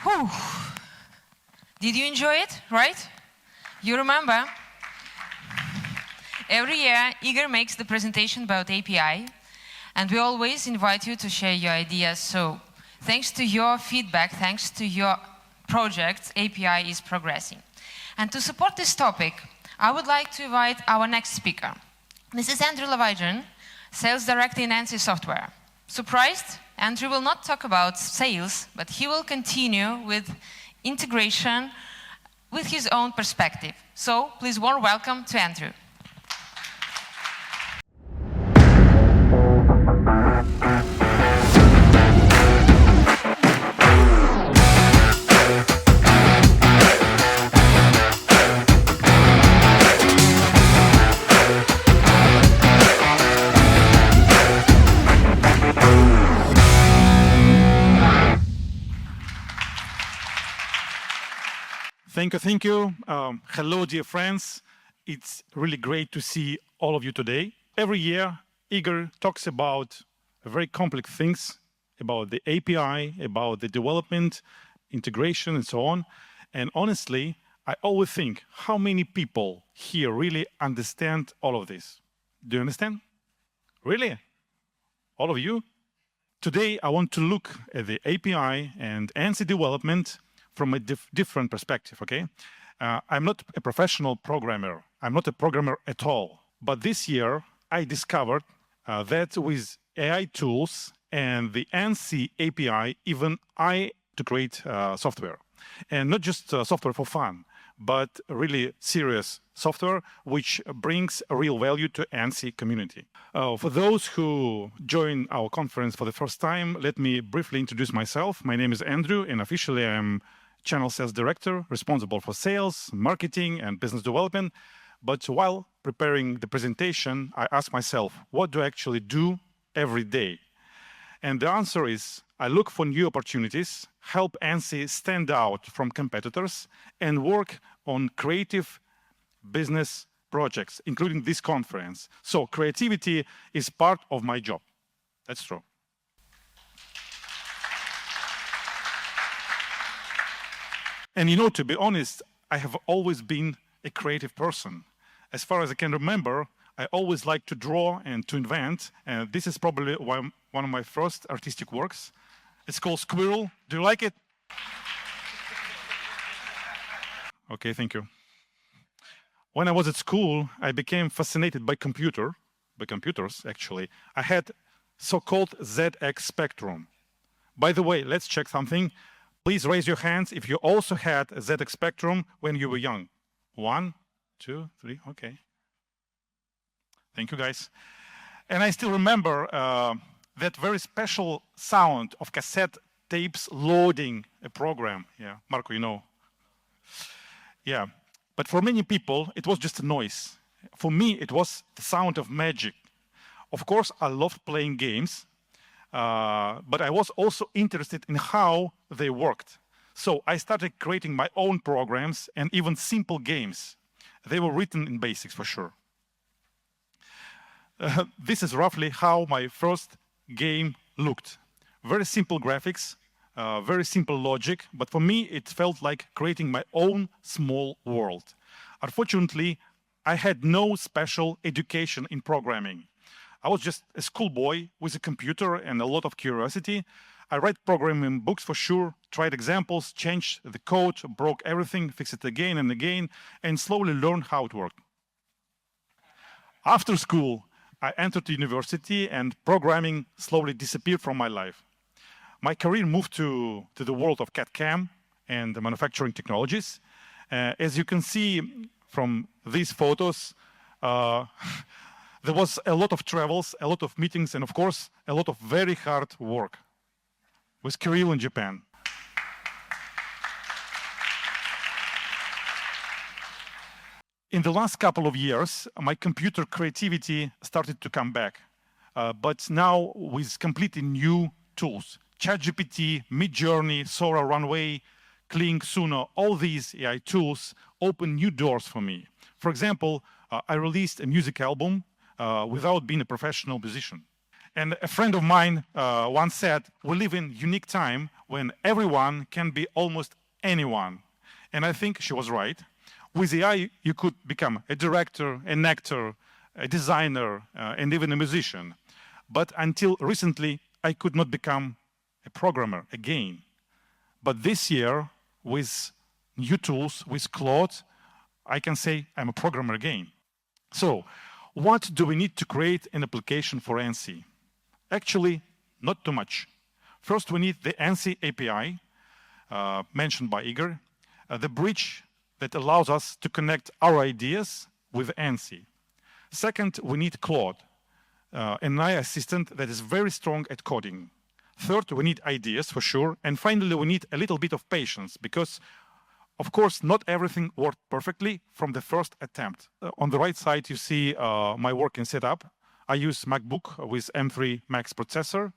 Whew. Did you enjoy it, right? You remember? Every year, Igor makes the presentation about API, and we always invite you to share your ideas. So, thanks to your feedback, thanks to your projects, API is progressing. And to support this topic, I would like to invite our next speaker. This is Andrew Lovygin, Sales Director in ENCY Software. Surprised? Andrew will not talk about sales, but he will continue with integration with his own perspective. So, please warm welcome to Andrew. Thank you. Hello, dear friends. It's really great to see all of you today. Every year, Igor talks about very complex things, about the API, about the development, integration, and so on. And honestly, I always think, how many people here really understand all of this? Do you understand? Really? All of you? Today, I want to look at the API and ENCY development from a different perspective, okay? I'm not a professional programmer. I'm not a programmer at all. But this year, I discovered that with AI tools and the ENCY API, even I to create software. And not just software for fun, but really serious software which brings a real value to ENCY community. For those who join our conference for the first time, let me briefly introduce myself. My name is Andrew, and officially I'm Channel Sales Director, responsible for sales, marketing, and business development. But while preparing the presentation, I asked myself, what do I actually do every day? And the answer is, I look for new opportunities, help ENCY stand out from competitors, and work on creative business projects, including this conference. So creativity is part of my job. That's true. And you know, to be honest, I have always been a creative person. As far as I can remember, I always liked to draw and to invent. And this is probably one of my first artistic works. It's called Squirrel. Do you like it? Okay, thank you. When I was at school, I became fascinated by computers, actually. I had so-called ZX Spectrum. By the way, let's check something. Please raise your hands if you also had a ZX Spectrum when you were young. 1, 2, 3, okay. Thank you, guys. And I still remember that very special sound of cassette tapes loading a program. Yeah, Marco, you know. Yeah, but for many people, it was just a noise. For me, it was the sound of magic. Of course, I loved playing games. But I was also interested in how they worked. So I started creating my own programs and even simple games. They were written in BASIC for sure. This is roughly how my first game looked. Very simple graphics, very simple logic, but for me it felt like creating my own small world. Unfortunately, I had no special education in programming. I was just a schoolboy with a computer and a lot of curiosity. I read programming books for sure, tried examples, changed the code, broke everything, fixed it again and again, and slowly learned how it worked. After school, I entered the university and programming slowly disappeared from my life. My career moved to the world of CAD/CAM and the manufacturing technologies. As you can see from these photos, there was a lot of travels, a lot of meetings, and of course, a lot of very hard work with Kirill in Japan. In the last couple of years, my computer creativity started to come back, but now with completely new tools. ChatGPT, Midjourney, Sora Runway, Kling, Suno, all these AI tools open new doors for me. For example, I released a music album without being a professional musician. And a friend of mine once said, we live in a unique time when everyone can be almost anyone. And I think she was right. With AI, you could become a director, an actor, a designer, and even a musician. But until recently, I could not become a programmer again. But this year, with new tools, with Claude, I can say I'm a programmer again. So, what do we need to create an application for ENCY? Actually, not too much. First, we need the ENCY API, mentioned by Igor, the bridge that allows us to connect our ideas with ENCY. Second, we need Claude, an AI assistant that is very strong at coding. Third, we need ideas for sure. And finally, we need a little bit of patience because, of course, not everything worked perfectly from the first attempt. On the right side, you see my working setup. I use MacBook with M3 Max processor,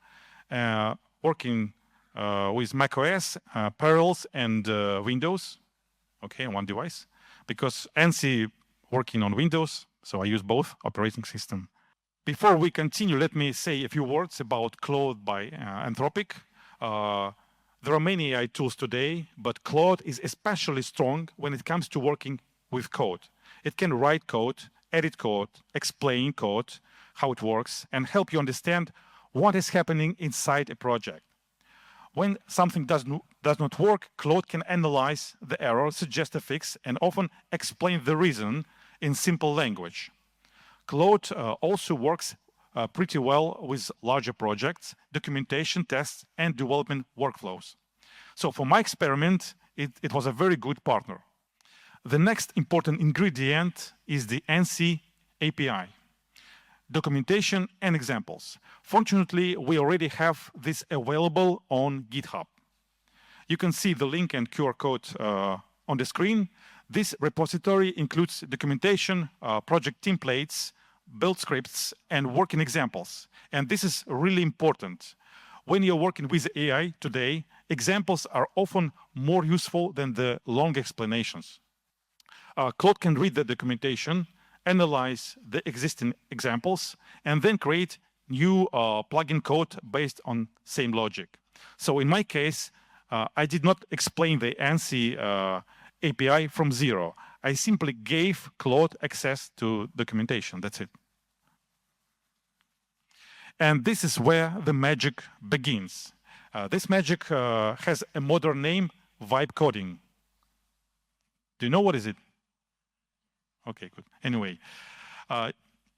working with macOS, Parallels, and Windows, okay, on one device, because ENCY working on Windows, so I use both operating system. Before we continue, let me say a few words about Claude by Anthropic. There are many AI tools today, but Claude is especially strong when it comes to working with code. It can write code, edit code, explain code, how it works, and help you understand what is happening inside a project. When something does not work, Claude can analyze the error, suggest a fix, and often explain the reason in simple language. Claude also works pretty well with larger projects, documentation, tests, and development workflows. So for my experiment, it was a very good partner. The next important ingredient is the ENCY API, documentation and examples. Fortunately, we already have this available on GitHub. You can see the link and QR code on the screen. This repository includes documentation, project templates, build scripts, and working examples. And this is really important. When you're working with AI today, examples are often more useful than the long explanations. Claude can read the documentation, analyze the existing examples, and then create new plugin code based on same logic. So in my case, I did not explain the ENCY API from zero. I simply gave Claude access to documentation. That's it. And this is where the magic begins. This magic has a modern name, vibe coding. Do you know what is it? Okay, good. Anyway,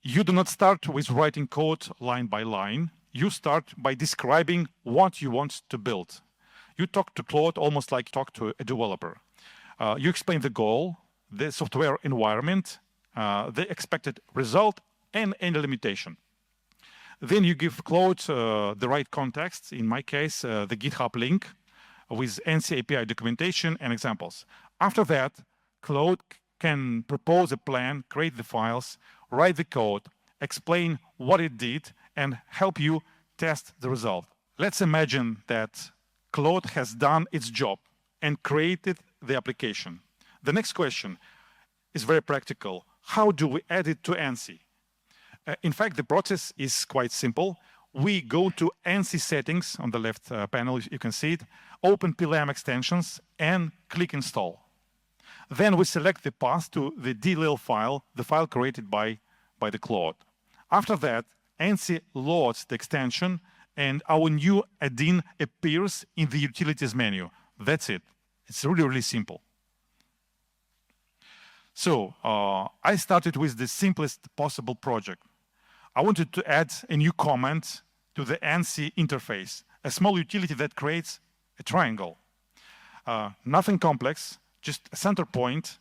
you do not start with writing code line by line. You start by describing what you want to build. You talk to Claude almost like you talk to a developer. You explain the goal, the software environment, the expected result, and any limitation. Then you give Claude the right context, in my case, the GitHub link with ENCY API documentation and examples. After that, Claude can propose a plan, create the files, write the code, explain what it did, and help you test the result. Let's imagine that Claude has done its job and created the application. The next question is very practical. How do we add it to ENCY? In fact, the process is quite simple. We go to ENCY settings on the left panel, you can see it, open PLM extensions, and click install. Then we select the path to the DLL file, the file created by the Claude. After that, ENCY loads the extension, and our new add-in appears in the utilities menu. That's it. It's really, really simple. So I started with the simplest possible project. I wanted to add a new comment to the ENCY interface, a small utility that creates a triangle. Nothing complex, just a center point,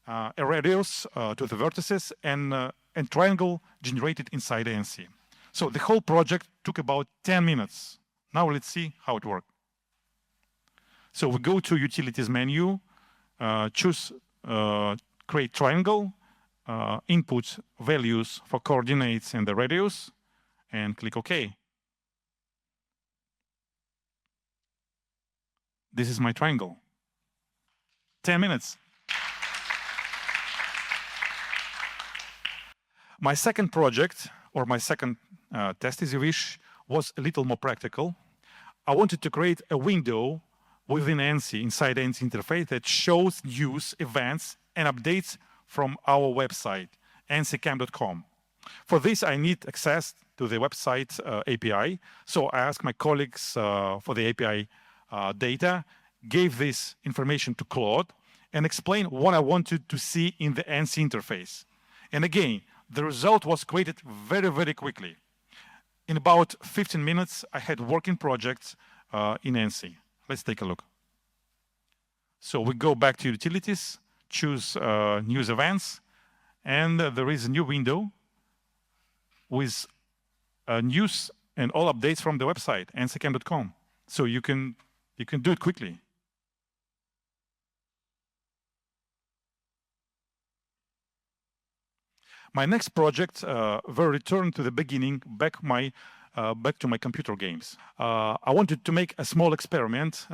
a radius to the vertices, and a triangle generated inside ENCY. So the whole project took about 10 minutes. Now let's see how it worked. So we go to Utilities menu, choose Create Triangle, input values for coordinates and the radius, and click OK. This is my triangle. 10 minutes. My second project, or my second test, as you wish, was a little more practical. I wanted to create a window within ENCY, inside ENCY interface, that shows news, events, and updates from our website, encycamp.com. For this, I need access to the website API. So I asked my colleagues for the API data, gave this information to Claude, and explained what I wanted to see in the ENCY interface. And again, the result was created very, very quickly. In about 15 minutes, I had working projects in ENCY. Let's take a look. So we go back to utilities, choose news events, and there is a new window with news and all updates from the website, encycamp.com. So you can do it quickly. My next project will return to the beginning, back to my computer games. I wanted to make a small experiment.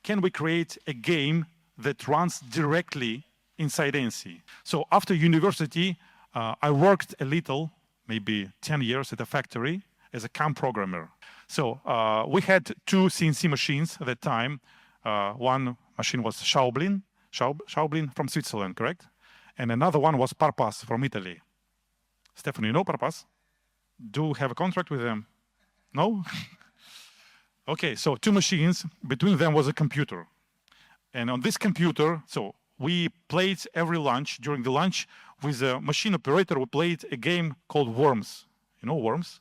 Can we create a game that runs directly inside ENCY? So after university, I worked a little, maybe 10 years at a factory as a CAM programmer. So we had two CNC machines at that time. One machine was Schaublin from Switzerland, correct? And another one was Parpas from Italy. Stefan, you know Parpas? Do you have a contract with them? No? Okay, so two machines, between them was a computer. And on this computer, so we played every lunch. During the lunch, with a machine operator, we played a game called Worms. You know Worms?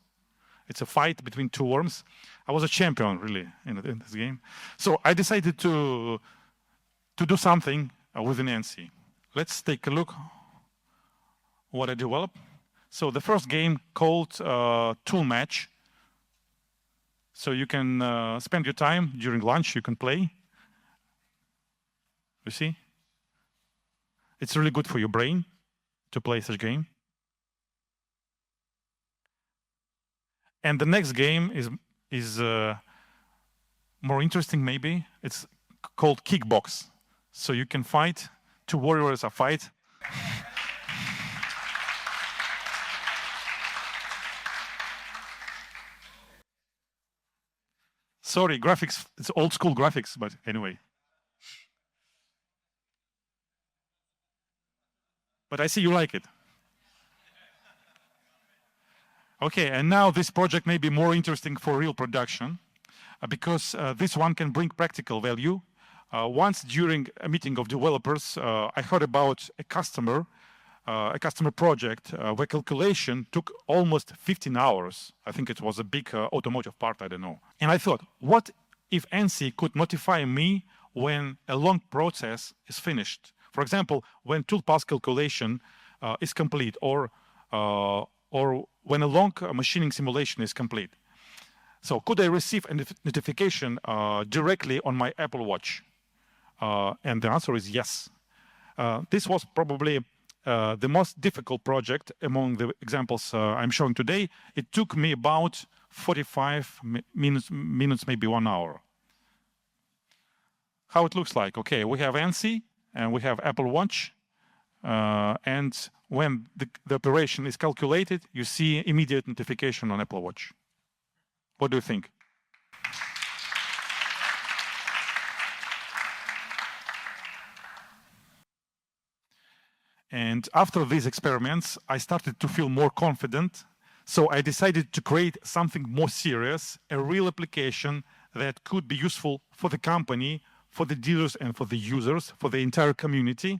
It's a fight between two worms. I was a champion, really, in this game. So I decided to do something within ENCY. Let's take a look what I developed. So the first game called Tool Match. So you can spend your time during lunch, you can play. You see? It's really good for your brain to play such game. And the next game is more interesting, maybe. It's called Kickbox. So you can fight. Two warriors are fight. Sorry, graphics, it's old school graphics, but anyway. But I see you like it. Okay, and now this project may be more interesting for real production because this one can bring practical value. Once during a meeting of developers, I heard about a customer project where calculation took almost 15 hours. I think it was a big automotive part, I don't know. And I thought, what if ENCY could notify me when a long process is finished? For example, when toolpath calculation is complete, or when a long machining simulation is complete. So could I receive a notification directly on my Apple Watch? And the answer is yes. This was probably the most difficult project among the examples I'm showing today. It took me about 45 minutes, maybe 1 hour. How it looks like? Okay, we have ENCY and we have Apple Watch. And when the operation is calculated, you see immediate notification on Apple Watch. What do you think? And after these experiments, I started to feel more confident. So I decided to create something more serious, a real application that could be useful for the company, for the dealers and for the users, for the entire community.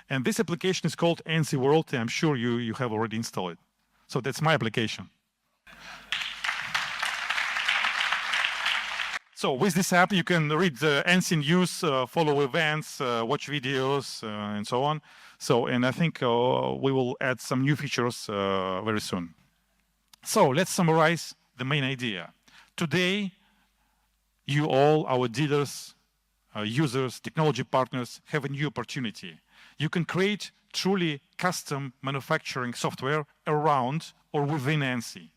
And this application is called ENCY World, and I'm sure you have already installed it. So that's my application. So with this app, you can read the ENCY news, follow events, watch videos, and so on. So, and I think we will add some new features very soon. So let's summarize the main idea. Today, you all, our dealers, users, technology partners, have a new opportunity. You can create truly custom manufacturing software around or within ENCY.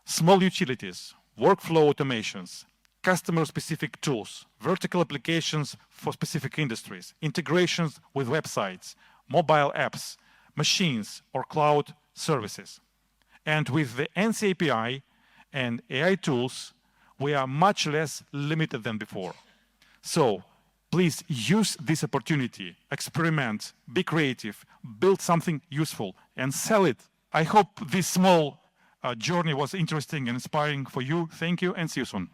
Small utilities, workflow automations, customer-specific tools, vertical applications for specific industries, integrations with websites, mobile apps, machines, or cloud services. And with the ENCY API and AI tools, we are much less limited than before. So please use this opportunity, experiment, be creative, build something useful, and sell it. I hope this small journey was interesting and inspiring for you. Thank you, and see you soon.